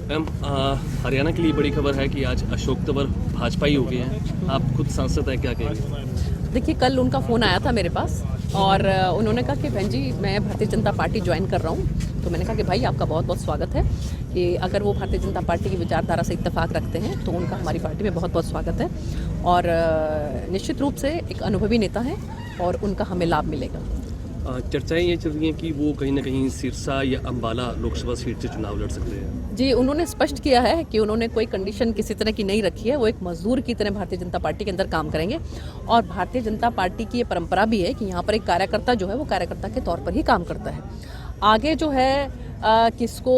Ma'am, Haryana के लिए बड़ी खबर है कि आज अशोक तंवर भाजपा ही हो गए हैं। आप खुद सांसद हैं, क्या कहेंगे? देखिए, कल उनका फ़ोन आया था मेरे पास और उन्होंने कहा कि बहन जी मैं भारतीय जनता पार्टी ज्वाइन कर रहा हूँ। तो मैंने कहा कि भाई आपका बहुत बहुत स्वागत है कि अगर वो भारतीय जनता पार्टी की विचारधारा से इत्तेफाक रखते हैं तो उनका हमारी पार्टी में बहुत बहुत स्वागत है और निश्चित रूप से एक अनुभवी नेता हैं और उनका हमें लाभ मिलेगा। चर्चाएं ये चल रही हैं कि वो कहीं ना कहीं सिरसा या अंबाला लोकसभा सीट से चुनाव लड़ सकते हैं। जी, उन्होंने स्पष्ट किया है कि उन्होंने कोई कंडीशन किसी तरह की नहीं रखी है। वो एक मजदूर की तरह भारतीय जनता पार्टी के अंदर काम करेंगे और भारतीय जनता पार्टी की ये परंपरा भी है कि यहाँ पर एक कार्यकर्ता जो है वो कार्यकर्ता के तौर पर ही काम करता है। आगे जो है किसको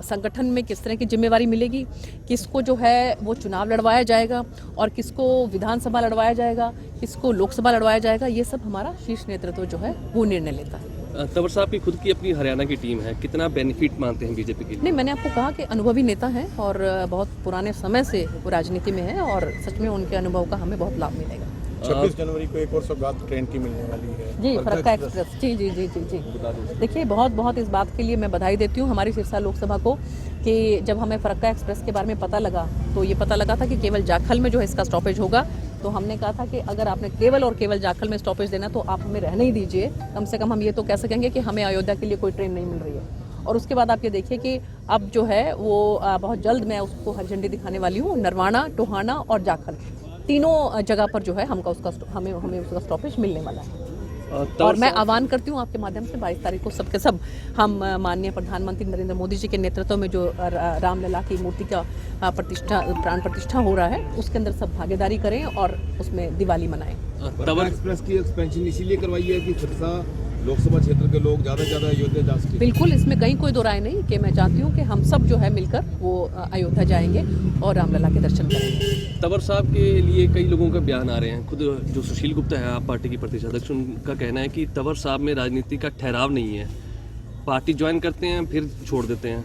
संगठन में किस तरह की जिम्मेवारी मिलेगी, किसको जो है वो चुनाव लड़वाया जाएगा और किसको विधानसभा लड़वाया जाएगा, किसको लोकसभा लड़वाया जाएगा, ये सब हमारा शीर्ष नेतृत्व जो है वो निर्णय लेता है। तंवर साहब की खुद की अपनी हरियाणा की टीम है, कितना बेनिफिट मानते हैं बीजेपी के लिए? नहीं, मैंने आपको कहा कि अनुभवी नेता हैं और बहुत पुराने समय से वो राजनीति में है और सच में उनके अनुभव का हमें बहुत लाभ मिलेगा। 26 जनवरी को एक और सौगात ट्रेन की मिलने वाली है जी, फरक्का एक्सप्रेस। जी जी जी जी जी देखिए, बहुत बहुत इस बात के लिए मैं बधाई देती हूँ हमारी सिरसा लोकसभा को कि जब हमें फरक्का एक्सप्रेस के बारे में पता लगा तो ये पता लगा था कि केवल जाखल में जो है इसका स्टॉपेज होगा। तो हमने कहा था कि अगर आपने केवल और केवल जाखल में स्टॉपेज देना तो आप हमें रहने ही दीजिए, कम से कम हम ये तो कह सकेंगे कि हमें अयोध्या के लिए कोई ट्रेन नहीं मिल रही है। और उसके बाद आप ये देखिए कि अब जो है वो बहुत जल्द मैं उसको हरी झंडी दिखाने वाली हूँ। नरवाना, टोहाना और जाखल तीनों जगह पर जो है हमें उसका स्टॉपेज मिलने वाला है। और मैं आह्वान करती हूँ आपके माध्यम से 22 तारीख को सबके सब हम माननीय प्रधानमंत्री नरेंद्र मोदी जी के नेतृत्व में जो रामलला की मूर्ति का प्राण प्रतिष्ठा हो रहा है उसके अंदर सब भागीदारी करें और उसमें दिवाली मनाएं। तंवर एक्सप्रेस की एक्सपेंशन इसीलिए करवाई है कि सिरसा लोकसभा क्षेत्र के लोग ज़्यादा से ज़्यादा अयोध्या जा सकें। बिल्कुल, इसमें कहीं कोई दो राय नहीं कि मैं चाहती हूँ कि हम सब जो है मिलकर वो अयोध्या जाएंगे और रामलला के दर्शन करेंगे। तंवर साहब के लिए कई लोगों का बयान आ रहे हैं। खुद जो सुशील गुप्ता है, आप पार्टी की प्रदेश अध्यक्ष, उनका कहना है कि तंवर साहब में राजनीति का ठहराव नहीं है, पार्टी ज्वाइन करते हैं फिर छोड़ देते हैं।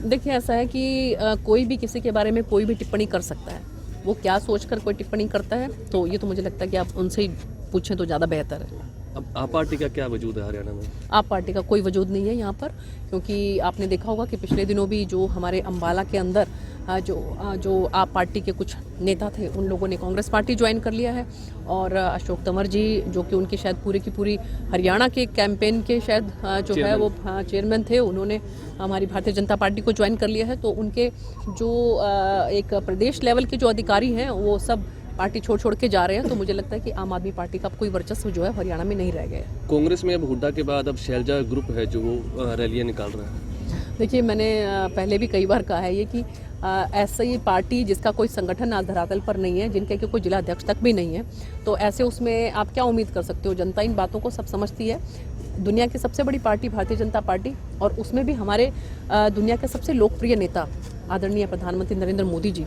देखिए, ऐसा है कि कोई भी किसी के बारे में कोई भी टिप्पणी कर सकता है। वो क्या सोचकर कोई टिप्पणी करता है तो ये तो मुझे लगता है कि आप उनसे ही पूछें तो ज़्यादा बेहतर है। अब आप पार्टी का क्या वजूद है हरियाणा में? आप पार्टी का कोई वजूद नहीं है यहाँ पर, क्योंकि आपने देखा होगा कि पिछले दिनों भी जो हमारे अंबाला के अंदर जो आप पार्टी के कुछ नेता थे उन लोगों ने कांग्रेस पार्टी ज्वाइन कर लिया है और अशोक तंवर जी जो कि उनके शायद पूरी की पूरी हरियाणा के कैंपेन के शायद जो है वो चेयरमैन थे, उन्होंने हमारी भारतीय जनता पार्टी को ज्वाइन कर लिया है। तो उनके जो एक प्रदेश लेवल के जो अधिकारी हैं वो सब पार्टी छोड़ के जा रहे हैं। तो मुझे लगता है कि आम आदमी पार्टी का कोई वर्चस्व जो है हरियाणा में नहीं रह गया है। कांग्रेस में अब हुड्डा के बाद अब शैलजा ग्रुप है जो वो रैलियाँ निकाल रहा है। देखिए, मैंने पहले भी कई बार कहा है ये कि ऐसा ये पार्टी जिसका कोई संगठन आज धरातल पर नहीं है, जिनके कोई जिला अध्यक्ष तक भी नहीं है, तो ऐसे उसमें आप क्या उम्मीद कर सकते हो? जनता इन बातों को सब समझती है। दुनिया की सबसे बड़ी पार्टी भारतीय जनता पार्टी और उसमें भी हमारे दुनिया के सबसे लोकप्रिय नेता आदरणीय प्रधानमंत्री नरेंद्र मोदी जी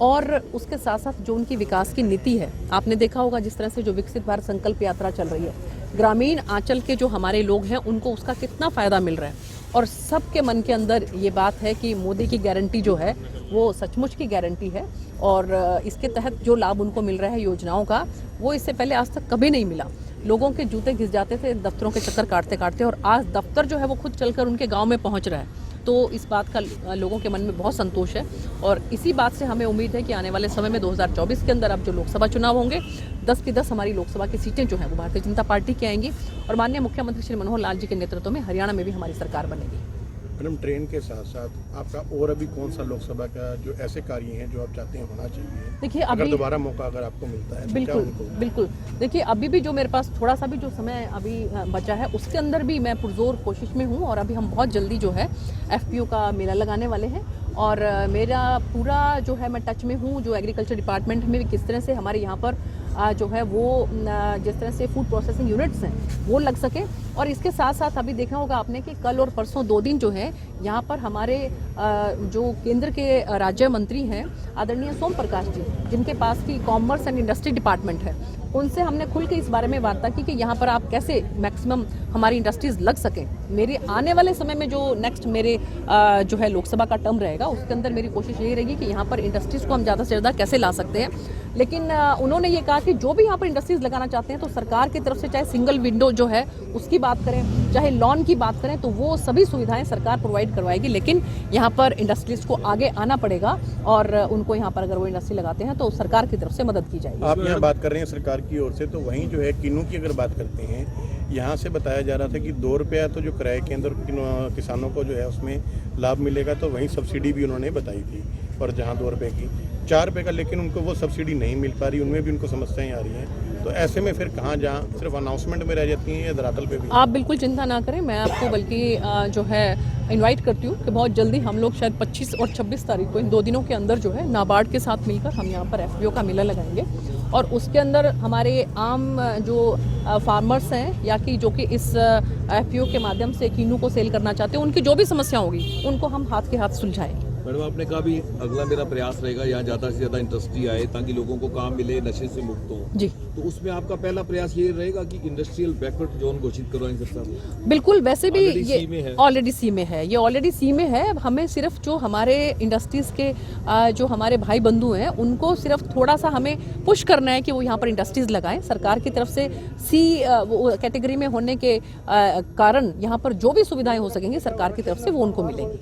और उसके साथ साथ जो उनकी विकास की नीति है, आपने देखा होगा जिस तरह से जो विकसित भारत संकल्प यात्रा चल रही है, ग्रामीण आंचल के जो हमारे लोग हैं उनको उसका कितना फ़ायदा मिल रहा है और सबके मन के अंदर ये बात है कि मोदी की गारंटी जो है वो सचमुच की गारंटी है और इसके तहत जो लाभ उनको मिल रहा है योजनाओं का, वो इससे पहले आज तक कभी नहीं मिला। लोगों के जूते घिस जाते थे दफ्तरों के चक्कर काटते काटते और आज दफ्तर जो है वो खुद चलकर उनके गांव में पहुंच रहा है। तो इस बात का लोगों के मन में बहुत संतोष है और इसी बात से हमें उम्मीद है कि आने वाले समय में 2024 के अंदर अब जो लोकसभा चुनाव होंगे 10 की 10 हमारी लोकसभा की सीटें जो हैं वो भारतीय जनता पार्टी की आएंगी और माननीय मुख्यमंत्री श्री मनोहर लाल जी के नेतृत्व में हरियाणा में भी हमारी सरकार बनेगी। मैडम, ट्रेन के साथ साथ आपका और अभी कौन सा लोकसभा का जो ऐसे कार्य हैं जो आप चाहते हैं होना चाहिए? देखिए, अगर अभी दोबारा मौका अगर आपको मिलता है तो क्या उनको? बिल्कुल देखिए, अभी भी जो मेरे पास थोड़ा सा भी जो समय अभी बचा है उसके अंदर भी मैं पुरजोर कोशिश में हूँ और अभी हम बहुत जल्दी जो है FPO का मेला लगाने वाले हैं और मेरा पूरा जो है मैं टच में हूँ जो एग्रीकल्चर डिपार्टमेंट में किस तरह से हमारे यहाँ पर जो है वो जिस तरह से फूड प्रोसेसिंग यूनिट्स हैं वो लग सके और इसके साथ साथ अभी देखा होगा आपने कि कल और परसों 2 दिन जो है यहाँ पर हमारे जो केंद्र के राज्य मंत्री हैं आदरणीय सोम प्रकाश जी, जिनके पास की कॉमर्स एंड इंडस्ट्री डिपार्टमेंट है, उनसे हमने खुल के इस बारे में वार्ता की कि यहाँ पर आप कैसे मैक्सिमम हमारी इंडस्ट्रीज लग सकें। मेरे आने वाले समय में जो नेक्स्ट मेरे जो है लोकसभा का टर्म रहेगा उसके अंदर मेरी कोशिश यही रहेगी कि यहाँ पर इंडस्ट्रीज को हम ज़्यादा से ज़्यादा कैसे ला सकते हैं। लेकिन उन्होंने ये कहा कि जो भी यहाँ पर इंडस्ट्रीज लगाना चाहते हैं तो सरकार की तरफ से चाहे सिंगल विंडो जो है उसकी बात करें चाहे लोन की बात करें तो वो सभी सुविधाएं सरकार प्रोवाइड करवाएगी, लेकिन यहाँ पर इंडस्ट्रीज को आगे आना पड़ेगा और उनको यहाँ पर अगर वो इंडस्ट्री लगाते हैं तो सरकार की तरफ से मदद की जाएगी। आप यहाँ बात कर रहे हैं सरकार की ओर से, तो वहीं जो है किन्नू की अगर बात करते हैं, यहाँ से बताया जा रहा था कि 2 रुपया तो जो किराए के अंदर किसानों को जो है उसमें लाभ मिलेगा, तो वहीं सब्सिडी भी उन्होंने बताई थी, और जहाँ 2 रुपये की 4 रुपये का, लेकिन उनको वो सब्सिडी नहीं मिल पा रही, उनमें भी उनको समस्याएं आ रही हैं। तो ऐसे में फिर कहाँ जहाँ सिर्फ अनाउंसमेंट में रह जाती हैं या धरातल पे भी? आप बिल्कुल चिंता ना करें, मैं आपको बल्कि जो है इनवाइट करती हूँ कि बहुत जल्दी हम लोग शायद 25 और 26 तारीख को इन 2 दिनों के अंदर जो है नाबार्ड के साथ मिलकर हम यहाँ पर FPO का मेला लगाएंगे, और उसके अंदर हमारे आम जो फार्मर्स हैं या कि जो कि इस FPO के माध्यम से किन्नू को सेल करना चाहते हैं, उनकी जो भी समस्या होगी उनको हम हाथ के हाथ सुलझाएंगे। मैडम, आपने कहा भी अगला मेरा प्रयास रहेगा यहाँ ज़्यादा से ज़्यादा इंडस्ट्री आए ताकि लोगों को काम मिले, नशे से मुक्त हो जी, तो उसमें आपका पहला प्रयास ये रहेगा कि इंडस्ट्रियल बैकवर्ड जोन घोषित करवाएं सरकार? बिल्कुल, वैसे भी Already C में ये है। ऑलरेडी सी में है, ये ऑलरेडी सी में है। हमें सिर्फ जो हमारे इंडस्ट्रीज के जो हमारे भाई बंधु हैं उनको सिर्फ थोड़ा सा हमें पुश करना है कि वो यहाँ पर इंडस्ट्रीज लगाएं। सरकार की तरफ से सी कैटेगरी में होने के कारण यहाँ पर जो भी सुविधाएं हो सकेंगी सरकार की तरफ से वो उनको मिलेंगी।